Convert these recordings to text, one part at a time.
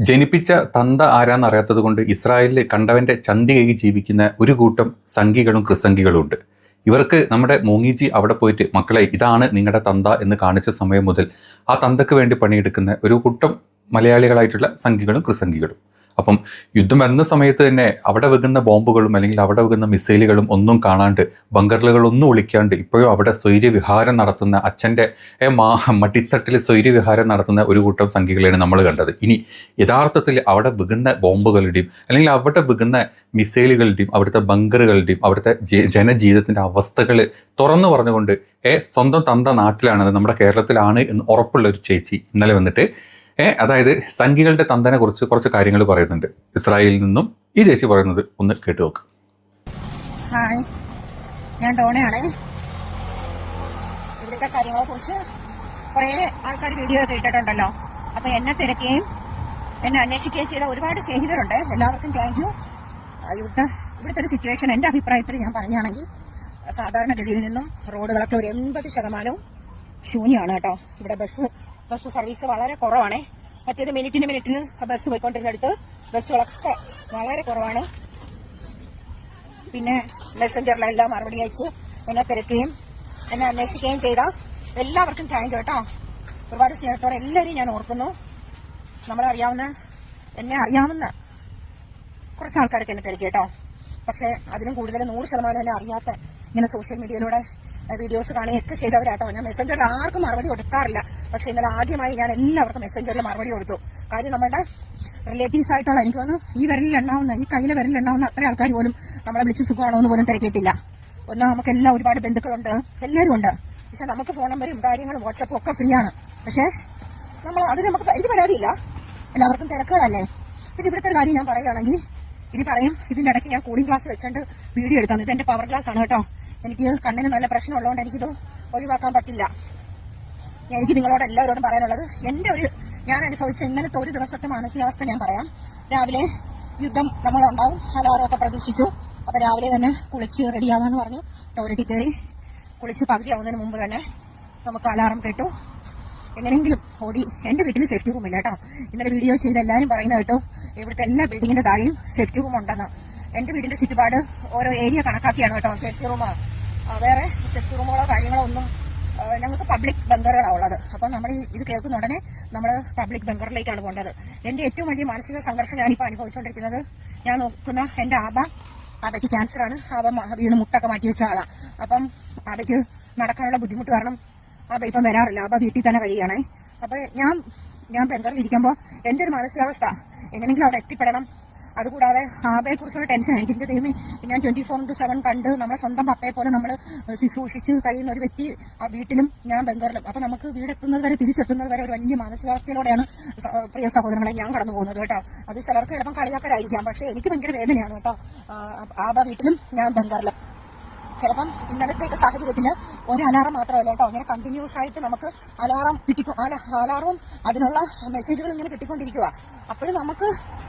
ജനിപ്പിച്ച തന്ത ആരാന്നറിയാത്തത് കൊണ്ട് ഇസ്രായേലിൽ കണ്ടവന്റെ ചന്തി കൈകി ജീവിക്കുന്ന ഒരു കൂട്ടം സംഘികളും ക്രിസംഘികളും ഉണ്ട്. ഇവർക്ക് നമ്മുടെ മോങ്ങിജി അവിടെ പോയിട്ട് മക്കളെ ഇതാണ് നിങ്ങളുടെ തന്ത എന്ന് കാണിച്ച സമയം മുതൽ ആ തന്തക്ക് വേണ്ടി പണിയെടുക്കുന്ന ഒരു കൂട്ടം മലയാളികളായിട്ടുള്ള സംഘികളും ക്രിസംഘികളും. അപ്പം യുദ്ധം വന്ന സമയത്ത് തന്നെ അവിടെ വെക്കുന്ന ബോംബുകളും അല്ലെങ്കിൽ അവിടെ വെക്കുന്ന മിസൈലുകളും ഒന്നും കാണാണ്ട് ബങ്കറുകളൊന്നും ഒളിക്കാണ്ട് ഇപ്പോഴും അവിടെ സ്വൈര്യവിഹാരം നടത്തുന്ന അച്ഛൻ്റെ മടിത്തട്ടിൽ സ്വൈര്യവിഹാരം നടത്തുന്ന ഒരു കൂട്ടം സംഖ്യകളെയാണ് നമ്മൾ കണ്ടത്. ഇനി യഥാർത്ഥത്തിൽ അവിടെ വെക്കുന്ന ബോംബുകളുടെയും അല്ലെങ്കിൽ അവിടെ വെക്കുന്ന മിസൈലുകളുടെയും അവിടുത്തെ ബങ്കറുകളുടെയും അവിടുത്തെ ജനജീവിതത്തിൻ്റെ അവസ്ഥകൾ തുറന്നു പറഞ്ഞുകൊണ്ട് സ്വന്തം തന്ത നാട്ടിലാണത്, നമ്മുടെ കേരളത്തിലാണ് എന്ന് ഉറപ്പുള്ള ഒരു ചേച്ചി ഇന്നലെ വന്നിട്ട് അതായത് സംഘികളുടെ തന്തനെ കുറിച്ച് കുറച്ച് കാര്യങ്ങൾ പറയുന്നുണ്ട്. ഇസ്രായേലിൽ നിന്നും ഈ ചേച്ചി പറയുന്നത് ഒന്ന് കേട്ടു നോക്ക്. ഹായ്, ഞാൻ ഡോണയാണേ. ഇവിടുത്തെ കാര്യങ്ങളെ കുറിച്ച് കുറെ ആൾക്കാർ വീഡിയോ കേട്ടിട്ടുണ്ടല്ലോ. അപ്പൊ എന്നെ തിരക്കുകയും എന്നെ അന്വേഷിക്കുകയും ചെയ്ത ഒരുപാട് സ്നേഹിതരുണ്ട്. എല്ലാവർക്കും താങ്ക് യു. ഇവിടുത്തെ ഒരു സിറ്റുവേഷൻ എന്റെ അഭിപ്രായത്തിൽ ഞാൻ പറയുകയാണെങ്കിൽ സാധാരണഗതിയിൽ നിന്നും റോഡുകളൊക്കെ ഒരു 80% ശൂന്യമാണ് കേട്ടോ. ഇവിടെ ബസ് സർവീസ് വളരെ കുറവാണ്. മറ്റേത് മിനിറ്റിന് ബസ് പോയിക്കൊണ്ടിരുന്നിടത്ത് ബസ്സുകളൊക്കെ വളരെ കുറവാണ്. പിന്നെ മെസ്സഞ്ചറിലെല്ലാം മറുപടി അയച്ച് എന്നെ തിരക്കുകയും എന്നെ അന്വേഷിക്കുകയും ചെയ്ത എല്ലാവർക്കും താങ്ക് യു കേട്ടോ. ഒരുപാട് സ്നേഹത്തോടെ എല്ലാവരെയും ഞാൻ ഓർക്കുന്നു. എന്നെ അറിയാവുന്ന കുറച്ച് ആൾക്കാരൊക്കെ എന്നെ തിരക്കി കേട്ടോ. പക്ഷെ അതിനും കൂടുതൽ 100% എന്നെ അറിയാത്ത ഇങ്ങനെ സോഷ്യൽ മീഡിയയിലൂടെ വീഡിയോസ് കാണുകയൊക്കെ ചെയ്തവരാട്ടോ. ഞാൻ മെസ്സഞ്ചറിൽ ആർക്കും മറുപടി കൊടുക്കാറില്ല. പക്ഷെ ഇന്നലെ ആദ്യമായി ഞാൻ എല്ലാവർക്കും മെസ്സഞ്ചറിൽ മറുപടി കൊടുത്തു. കാര്യം നമ്മുടെ റിലേറ്റീവ്സ് ആയിട്ടുള്ള എനിക്ക് തോന്നുന്നു ഈ കയ്യിലെ വിരലിലുണ്ടാവുന്ന അത്ര ആൾക്കാർ പോലും നമ്മളെ വിളിച്ച് സുഖമാണോ എന്ന് പോലും തിരക്കിയിട്ടില്ല. നമുക്കെല്ലാം ഒരുപാട് ബന്ധുക്കളുണ്ട്, എല്ലാവരും ഉണ്ട്. പക്ഷെ നമുക്ക് ഫോൺ നമ്പറും കാര്യങ്ങളും വാട്സപ്പും ഒക്കെ ഫ്രീ ആണ്. പക്ഷെ എനിക്ക് പരാതിയില്ല, എല്ലാവർക്കും തിരക്കുകളല്ലേ. പിന്നെ ഇവിടുത്തെ ഒരു കാര്യം ഞാൻ പറയുകയാണെങ്കിൽ ഇതിന്റെ ഇടയ്ക്ക് ഞാൻ കൂളിംഗ് ഗ്ലാസ് വെച്ചിട്ട് വീഡിയോ എടുക്കാം. ഇത് എന്റെ പവർ ഗ്ലാസ് ആണ് കേട്ടോ. എനിക്ക് കണ്ണിന് നല്ല പ്രശ്നമുള്ളതുകൊണ്ട് എനിക്കിത് ഒഴിവാക്കാൻ പറ്റില്ല. എനിക്ക് നിങ്ങളോട് എല്ലാവരോടും പറയാനുള്ളത് ഞാൻ അനുഭവിച്ച ഇന്നലത്തെ ഒരു ദിവസത്തെ മാനസികാവസ്ഥ ഞാൻ പറയാം. രാവിലെ യുദ്ധം നമ്മളുണ്ടാവും, അലാറമൊക്കെ പ്രതീക്ഷിച്ചു. അപ്പൊ രാവിലെ തന്നെ കുളിച്ച് റെഡിയാവാന്ന് പറഞ്ഞു ടോയ്ലറ്റിൽ കയറി കുളിച്ച് പകുതിയാവുന്നതിന് മുമ്പ് തന്നെ നമുക്ക് അലാറം കേട്ടു. എങ്ങനെയെങ്കിലും ഓടി. എന്റെ വീട്ടിൽ സേഫ്റ്റി റൂം ഇല്ല കേട്ടോ. ഇന്നലെ വീഡിയോ ചെയ്ത് എല്ലാവരും പറയുന്നത് കേട്ടോ ഇവിടുത്തെ എല്ലാ ബിൽഡിങ്ങിന്റെ താഴെയും സേഫ്റ്റി റൂം ഉണ്ടെന്ന്. എന്റെ വീടിന്റെ ചുറ്റുപാട് ഓരോ ഏരിയ കണക്കാക്കിയാണ് കേട്ടോ സേഫ്റ്റി റൂം. വേറെ സേഫ്റ്റി റൂമുകളോ കാര്യങ്ങളോ ഒന്നും ഞങ്ങൾക്ക് പബ്ലിക് ബങ്കറുകളാണ് ഉള്ളത്. അപ്പൊ നമ്മൾ ഇത് കേൾക്കുന്ന ഉടനെ നമ്മൾ പബ്ലിക് ബങ്കറിലേക്കാണ് പോകേണ്ടത്. എന്റെ ഏറ്റവും വലിയ മാനസിക സംഘർഷം ഞാനിപ്പോൾ അനുഭവിച്ചുകൊണ്ടിരിക്കുന്നത്, ഞാൻ നോക്കുന്ന എന്റെ ആബയ്ക്ക് ക്യാൻസറാണ്. വീണ് മുട്ടൊക്കെ മാറ്റി വെച്ച ആളാ. അപ്പം ആബയ്ക്ക് നടക്കാനുള്ള ബുദ്ധിമുട്ട് കാരണം ആബ ഇപ്പം വരാറില്ല. ആബ വീട്ടിൽ തന്നെ കഴിയുകയാണേ. അപ്പൊ ഞാൻ ബംഗറിൽ ഇരിക്കുമ്പോൾ എന്റെ ഒരു മാനസികാവസ്ഥ എങ്ങനെയെങ്കിലും അവിടെ എത്തിപ്പെടണം. അതുകൂടാതെ ആബയെ കുറിച്ചുള്ള ടെൻഷൻ എനിക്ക് ദൈവമേ, ഞാൻ 24/7 കണ്ട് നമ്മളെ സ്വന്തം പപ്പയെ പോലെ നമ്മൾ ശുശ്രൂഷിച്ച് കഴിയുന്ന ഒരു വ്യക്തി ആ വീട്ടിലും ഞാൻ ബംഗറിലും. അപ്പൊ നമുക്ക് വീടെത്തുന്നത് വരെ തിരിച്ചെത്തുന്നത് വരെ ഒരു വലിയ മാനസികാവസ്ഥയിലൂടെയാണ് പ്രിയ സഹോദരങ്ങളെ ഞാൻ കടന്നു പോകുന്നത് കേട്ടോ. അത് ചിലർക്ക് ചിലപ്പം കളിയാക്കലായിരിക്കാം, പക്ഷെ എനിക്ക് ഭയങ്കര വേദനയാണ് കേട്ടോ. ആബ വീട്ടിലും ഞാൻ ബംഗറിലും. ചിലപ്പം ഇന്നലത്തെ സാഹചര്യത്തില് ഒരു അലാറം മാത്രമല്ല കേട്ടോ, അങ്ങനെ കണ്ടിന്യൂസ് ആയിട്ട് നമുക്ക് അലാറവും അതിനുള്ള മെസ്സേജുകൾ ഇങ്ങനെ കിട്ടിക്കൊണ്ടിരിക്കുക. അപ്പോഴും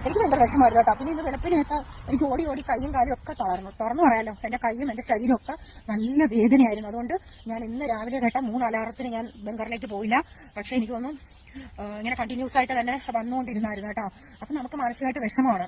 എനിക്ക് ഭയങ്കര വിഷമമായിരുന്നു കേട്ടോ. പിന്നെ ഇന്ന് വെളുപ്പിനെയൊക്കെ എനിക്ക് ഓടി കൈയും കാലും ഒക്കെ തുറന്നു പറയാലോ. എന്റെ കൈയും എന്റെ ശരീരവും ഒക്കെ നല്ല വേദനയായിരുന്നു. അതുകൊണ്ട് ഞാൻ ഇന്ന് രാവിലെ കേട്ട 3 അലാറത്തിന് ഞാൻ ബംഗറിലേക്ക് പോയില്ല. പക്ഷെ എനിക്ക് തോന്നുന്നു ഇങ്ങനെ കണ്ടിന്യൂസ് ആയിട്ട് തന്നെ വന്നുകൊണ്ടിരുന്നായിരുന്നു കേട്ടോ. അപ്പൊ നമുക്ക് മാനസികമായിട്ട് വിഷമമാണ്.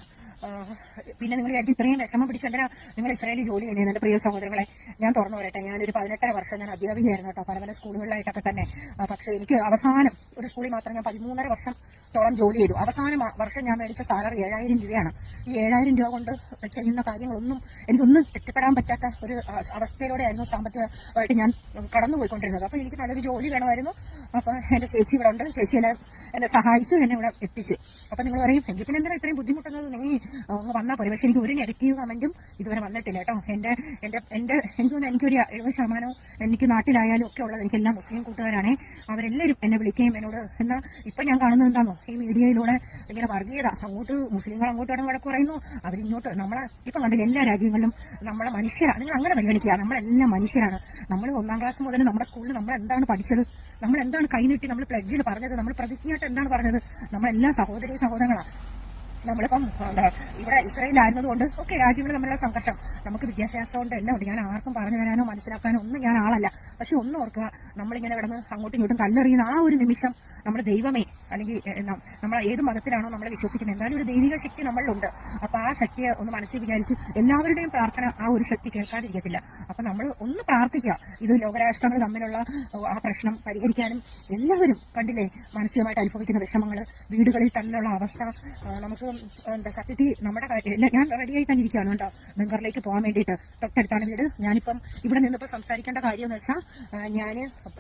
പിന്നെ നിങ്ങൾ ഇത്രയും വിഷമം പിടിച്ചെന്തിനാ നിങ്ങൾ ഇസ്രായേലിൽ ജോലി ചെയ്യുന്നത്? എന്റെ പ്രിയ സഹോദരങ്ങളെ ഞാൻ തുറന്നു പറയട്ടെ, ഞാനൊരു 18 വർഷം ഞാൻ അധ്യാപികയായിരുന്നു കേട്ടോ, പല സ്കൂളുകളിലായിട്ടൊക്കെ തന്നെ. പക്ഷെ എനിക്ക് അവസാനം ഒരു സ്കൂളിൽ മാത്രം ഞാൻ 13.5 വർഷത്തോളം ജോലി ചെയ്തു. അവസാന വർഷം ഞാൻ മേടിച്ച സാലറി 7,000 രൂപയാണ്. ഈ 7,000 രൂപ കൊണ്ട് ചെയ്യുന്ന കാര്യങ്ങളൊന്നും എനിക്കൊന്നും എത്തിപ്പെടാൻ പറ്റാത്ത ഒരു അവസ്ഥയിലൂടെയായിരുന്നു സാമ്പത്തികമായിട്ട് ഞാൻ കടന്നുപോയിക്കൊണ്ടിരുന്നത്. അപ്പൊ എനിക്ക് നല്ലൊരു ജോലി വേണമായിരുന്നു. അപ്പൊ എന്റെ ചേച്ചി ഇവിടെ ഉണ്ട്, ചേച്ചി എന്നെ സഹായിച്ച് എന്നെ ഇവിടെ എത്തിച്ച്. അപ്പൊ നിങ്ങൾ പറയും എങ്കിൽ പിന്നെ എന്തിനാ ഇത്രയും ബുദ്ധിമുട്ടുന്നത്, നീ വന്നാൽ പോലും. പക്ഷെ എനിക്ക് ഒരു നെഗറ്റീവ് കമന്റും ഇതുവരെ വന്നിട്ടില്ല കേട്ടോ. എനിക്കൊരു 70% എനിക്ക് നാട്ടിലായാലും ഒക്കെ ഉള്ളത് എനിക്കെല്ലാം മുസ്ലിം കൂട്ടുകാരാണ്. അവരെല്ലാവരും എന്നെ വിളിക്കുകയും എന്നോട് എന്നാ ഇപ്പൊ ഞാൻ കാണുന്നത് എന്താണോ, ഈ മീഡിയയിലൂടെ ഇങ്ങനെ വർഗീയത, മുസ്ലിങ്ങൾ അങ്ങോട്ടും വടക്ക് പറയുന്നു, അവരിങ്ങോട്ട്. നമ്മളെ ഇപ്പൊ കണ്ടില്ല എല്ലാ രാജ്യങ്ങളിലും നമ്മളെ മനുഷ്യരാണ്. നിങ്ങൾ അങ്ങനെ പരിഗണിക്കുക, നമ്മളെല്ലാം മനുഷ്യരാണ്. നമ്മൾ 1ാം ക്ലാസ് മുതൽ നമ്മുടെ സ്കൂളിൽ നമ്മൾ എന്താണ് പഠിച്ചത്, നമ്മൾ എന്താണ് കൈനീട്ടി നമ്മൾ പ്ലഡ്ജിൽ പറഞ്ഞത്, നമ്മൾ പ്രതിജ്ഞയായിട്ട് എന്താണ് പറഞ്ഞത്, നമ്മളെല്ലാം സഹോദരങ്ങളാണ്. നമ്മളിപ്പം ഇവിടെ ഇസ്രായേലായിരുന്നതുകൊണ്ട് ഒക്കെ രാജ്യങ്ങൾ തമ്മിലുള്ള സംഘർഷം, നമുക്ക് വിദ്യാഭ്യാസം കൊണ്ട് എല്ലാം ഉണ്ട്. ഞാൻ ആർക്കും പറഞ്ഞു തരാനോ മനസ്സിലാക്കാനോ ഒന്നും ഞാൻ ആളല്ല. പക്ഷെ ഒന്നും ഓർക്കുക, നമ്മളിങ്ങനെ കിടന്ന് അങ്ങോട്ടും ഇങ്ങോട്ടും കല്ലെറിയുന്ന ആ ഒരു നിമിഷം നമ്മുടെ ദൈവമേ അല്ലെങ്കിൽ നമ്മൾ ഏത് മതത്തിലാണോ നമ്മളെ വിശ്വസിക്കുന്നത്, എന്തായാലും ഒരു ദൈവിക ശക്തി നമ്മളിലുണ്ട്. അപ്പൊ ആ ശക്തിയെ ഒന്ന് മനസ്സിൽ വിചാരിച്ച് എല്ലാവരുടെയും പ്രാർത്ഥന ആ ഒരു ശക്തി കേൾക്കാതിരിക്കത്തില്ല. അപ്പൊ നമ്മൾ ഒന്ന് പ്രാർത്ഥിക്കുക. ഇത് ലോകരാഷ്ട്രങ്ങൾ തമ്മിലുള്ള ആ പ്രശ്നം പരിഹരിക്കാനും എല്ലാവരും കണ്ടില്ലേ മാനസികമായിട്ട് അനുഭവിക്കുന്ന വിഷമങ്ങൾ, വീടുകളിൽ തന്നെയുള്ള അവസ്ഥ. നമുക്ക് എന്താ സത്യത്തിൽ നമ്മുടെ ഞാൻ റെഡിയായി തന്നെ ഇരിക്കുകയാണ് കേട്ടോ ബംഗാറിലേക്ക് പോകാൻ വേണ്ടിയിട്ട്. തൊട്ടടുത്താണ് വീട്. ഞാനിപ്പം ഇവിടെ നിന്നിപ്പോൾ സംസാരിക്കേണ്ട കാര്യം എന്ന് വെച്ചാൽ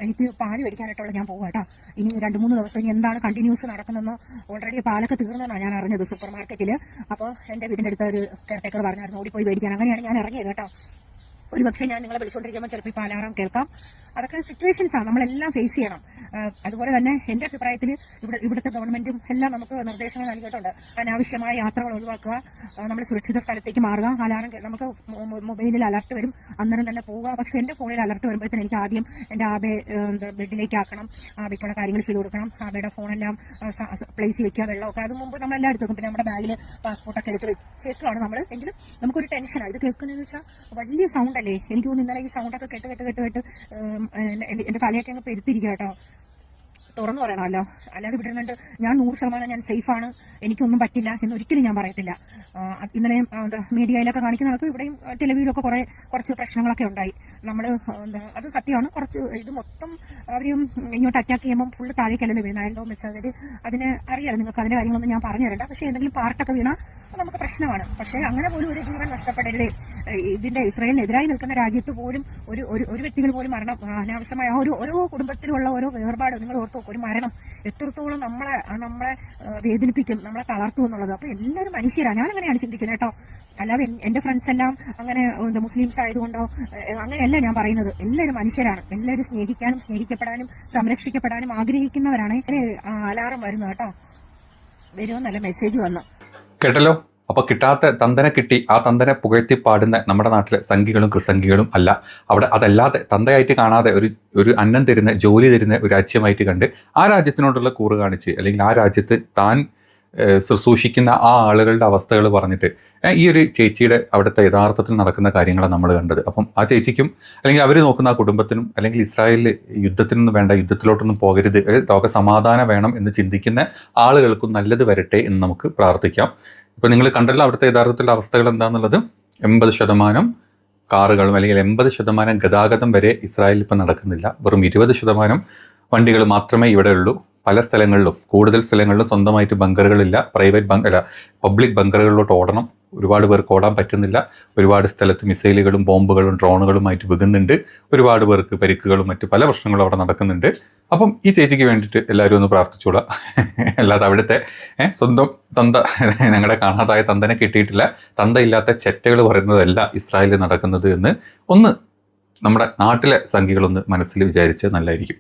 എനിക്ക് പാല് മേടിക്കാനായിട്ടുള്ള ഞാൻ പോകാം കേട്ടോ. ഇനി 2-3 ദിവസം ഇനി എന്താണ് കണ്ടിന്യൂസ് നടക്കുന്നതെന്ന് ഓൾറെഡി പാലൊക്കെ തീർന്നെന്നാണ് ഞാൻ അറിഞ്ഞത് സൂപ്പർ മാർക്കറ്റിൽ. അപ്പോൾ എൻ്റെ വീടിൻ്റെ അടുത്ത ഒരു കെയർടേക്കർ പറഞ്ഞായിരുന്നു ഓടിപ്പോയി മേടിക്കാൻ. അങ്ങനെയാണ് ഞാൻ ഇറങ്ങിയത് കേട്ടോ. ഒരുപക്ഷെ ഞാൻ നിങ്ങളെ വിളിച്ചുകൊണ്ടിരിക്കുമ്പോൾ ചിലപ്പോൾ ഈ പാലാറാം കേൾക്കാം. അതൊക്കെ സിറ്റുവേഷൻസാണ്, നമ്മളെല്ലാം ഫേസ് ചെയ്യണം. അതുപോലെ തന്നെ എൻ്റെ അഭിപ്രായത്തിൽ ഇവിടുത്തെ ഗവൺമെന്റും എല്ലാം നമുക്ക് നിർദ്ദേശങ്ങൾ നൽകിയിട്ടുണ്ട്. അനാവശ്യമായ യാത്രകൾ ഒഴിവാക്കുക, നമ്മൾ സുരക്ഷിത സ്ഥലത്തേക്ക് മാറുക. അലാറം നമുക്ക് മൊബൈലിൽ അലർട്ട് വരും, അന്നേരം തന്നെ പോവുക. പക്ഷെ എൻ്റെ ഫോണിൽ അലർട്ട് വരുമ്പോഴത്തേന് എനിക്ക് ആദ്യം എൻ്റെ ആബെ ബെഡിലേക്ക് ആക്കണം, ആബയ്ക്കുള്ള കാര്യങ്ങൾ ചെയ്ത് കൊടുക്കണം. ആബയുടെ ഫോണെല്ലാം പ്ലേസ് വെക്കുക, വെള്ളമൊക്കെ അത് മുമ്പ് നമ്മളെല്ലാം എടുത്തു വെക്കും. പിന്നെ നമ്മുടെ ബാഗിൽ പാസ്പോർട്ടൊക്കെ എടുത്ത് വെച്ചേക്കാണ് നമ്മൾ. എങ്കിലും നമുക്കൊരു ടെൻഷനാണ് ഇത് കേൾക്കുന്നതെന്ന് വെച്ചാൽ വലിയ സൗണ്ട് അല്ലേ. എനിക്ക് തോന്നുന്നു ഇന്നലെ ഈ സൗണ്ടൊക്കെ കേട്ട് എന്റെ തലയൊക്കെ അങ്ങ് പെരുത്തിരിക്കുക കേട്ടോ. തുറന്നു പറയണമല്ലോ, അല്ലാതെ വിടുന്നുണ്ട്. ഞാൻ 100% ഞാൻ സേഫാണ്, എനിക്കൊന്നും പറ്റില്ല എന്നൊരിക്കലും ഞാൻ പറയത്തില്ല. ഇന്നലെ മീഡിയയിലൊക്കെ കാണിക്കുന്നതൊക്കെ ഇവിടെയും ടെലിവിയിലൊക്കെ കുറച്ച് പ്രശ്നങ്ങളൊക്കെ ഉണ്ടായി. നമ്മൾ അത് സത്യമാണ്. കുറച്ച് ഇത് മൊത്തം അവരും ഇങ്ങോട്ട് അറ്റാക്ക് ചെയ്യുമ്പോൾ ഫുള്ള് താഴേക്കല്ലെന്ന് വീണായതുകൊണ്ട് വെച്ചാൽ അതിനെ അറിയാലോ നിങ്ങൾക്ക്. അതിന്റെ കാര്യങ്ങളൊന്നും ഞാൻ പറഞ്ഞു തരണ്ട. പക്ഷേ എന്തെങ്കിലും പാർട്ടൊക്കെ വീണാൽ നമുക്ക് പ്രശ്നമാണ്. പക്ഷേ അങ്ങനെ പോലും ഒരു ജീവൻ നഷ്ടപ്പെടരുതേ. ഇതിന്റെ ഇസ്രായേലിനെതിരായി നിൽക്കുന്ന രാജ്യത്ത് പോലും ഒരു വ്യക്തികൾ പോലും മരണം അനാവശ്യമായ ഓരോ കുടുംബത്തിലുള്ള ഓരോ വേർപാട് നിങ്ങൾ ഓർത്ത് നോക്കും. ഒരു മരണം എത്രത്തോളം നമ്മളെ വേദനിപ്പിക്കും, നമ്മളെ തളർത്തും എന്നുള്ളത്. അപ്പൊ എല്ലാവരും മനുഷ്യരാണ്. ഞാൻ അങ്ങനെയാണ് ചിന്തിക്കുന്നത് കേട്ടോ. അല്ലാതെ എന്റെ ഫ്രണ്ട്സ് എല്ലാം അങ്ങനെ മുസ്ലിംസ് ആയതുകൊണ്ടോ അങ്ങനെയല്ല ഞാൻ പറയുന്നത്. എല്ലാവരും മനുഷ്യരാണ്. എല്ലാവരും സ്നേഹിക്കാനും സ്നേഹിക്കപ്പെടാനും സംരക്ഷിക്കപ്പെടാനും ആഗ്രഹിക്കുന്നവരാണ്. അലാറം വരുന്നു കേട്ടോ, വരുമെന്നല്ല മെസ്സേജ് വന്നു കേട്ടല്ലോ. അപ്പൊ കിട്ടാത്ത തന്തനെ കിട്ടി, ആ തന്തനെ പുകഴ്ത്തി പാടുന്ന നമ്മുടെ നാട്ടിലെ സംഘികളും ക്രിസംഘികളും അല്ല. അവിടെ അതല്ലാതെ തന്തയായിട്ട് കാണാതെ ഒരു അന്നം തരുന്ന ജോലി തരുന്ന ഒരു രാജ്യമായിട്ട് കണ്ട് ആ രാജ്യത്തിനോടുള്ള കൂറ് കാണിച്ച് അല്ലെങ്കിൽ ആ രാജ്യത്ത് താൻ ശുശ്രൂഷിക്കുന്ന ആ ആളുകളുടെ അവസ്ഥകൾ പറഞ്ഞിട്ട് ഈ ഒരു ചേച്ചിയുടെ അവിടുത്തെ യഥാർത്ഥത്തിൽ നടക്കുന്ന കാര്യങ്ങളാണ് നമ്മൾ കണ്ടത്. അപ്പം ആ ചേച്ചിക്കും അല്ലെങ്കിൽ അവർ നോക്കുന്ന ആ കുടുംബത്തിനും അല്ലെങ്കിൽ ഇസ്രായേലിൽ യുദ്ധത്തിനൊന്നും വേണ്ട, യുദ്ധത്തിലോട്ടൊന്നും പോകരുത്, ലോക സമാധാനം വേണം എന്ന് ചിന്തിക്കുന്ന ആളുകൾക്കും നല്ലത് വരട്ടെ എന്ന് നമുക്ക് പ്രാർത്ഥിക്കാം. ഇപ്പം നിങ്ങൾ കണ്ടല്ലോ അവിടുത്തെ യഥാർത്ഥത്തിലുള്ള അവസ്ഥകൾ എന്താണെന്നുള്ളത്. 80% കാറുകളും അല്ലെങ്കിൽ 80% ഗതാഗതം വരെ ഇസ്രായേലിൽ ഇപ്പം നടക്കുന്നില്ല. വെറും 20% വണ്ടികൾ മാത്രമേ ഇവിടെ ഉള്ളൂ. പല സ്ഥലങ്ങളിലും കൂടുതൽ സ്ഥലങ്ങളിലും സ്വന്തമായിട്ട് ബങ്കറുകളില്ല. പബ്ലിക് ബങ്കറുകളിലോട്ട് ഓടണം. ഒരുപാട് പേർക്ക് ഓടാൻ പറ്റുന്നില്ല. ഒരുപാട് സ്ഥലത്ത് മിസൈലുകളും ബോംബുകളും ഡ്രോണുകളുമായിട്ട് വീകുന്നുണ്ട്. ഒരുപാട് പേർക്ക് പരിക്കുകളും മറ്റു പല പ്രശ്നങ്ങളും അവിടെ നടക്കുന്നുണ്ട്. അപ്പം ഈ ചേച്ചിക്ക് വേണ്ടിയിട്ട് എല്ലാവരും ഒന്ന് പ്രാർത്ഥിച്ചോളാം. അല്ലാതെ അവിടുത്തെ സ്വന്തം തന്ത, ഞങ്ങളുടെ കാണാതായ തന്തനെ കിട്ടിയിട്ടില്ല, തന്തയില്ലാത്ത ചെറ്റകൾ പറയുന്നതല്ല ഇസ്രായേലിൽ നടക്കുന്നത് എന്ന് ഒന്ന് നമ്മുടെ നാട്ടിലെ സംഖ്യകളൊന്ന് മനസ്സിൽ വിചാരിച്ച് നല്ലതായിരിക്കും.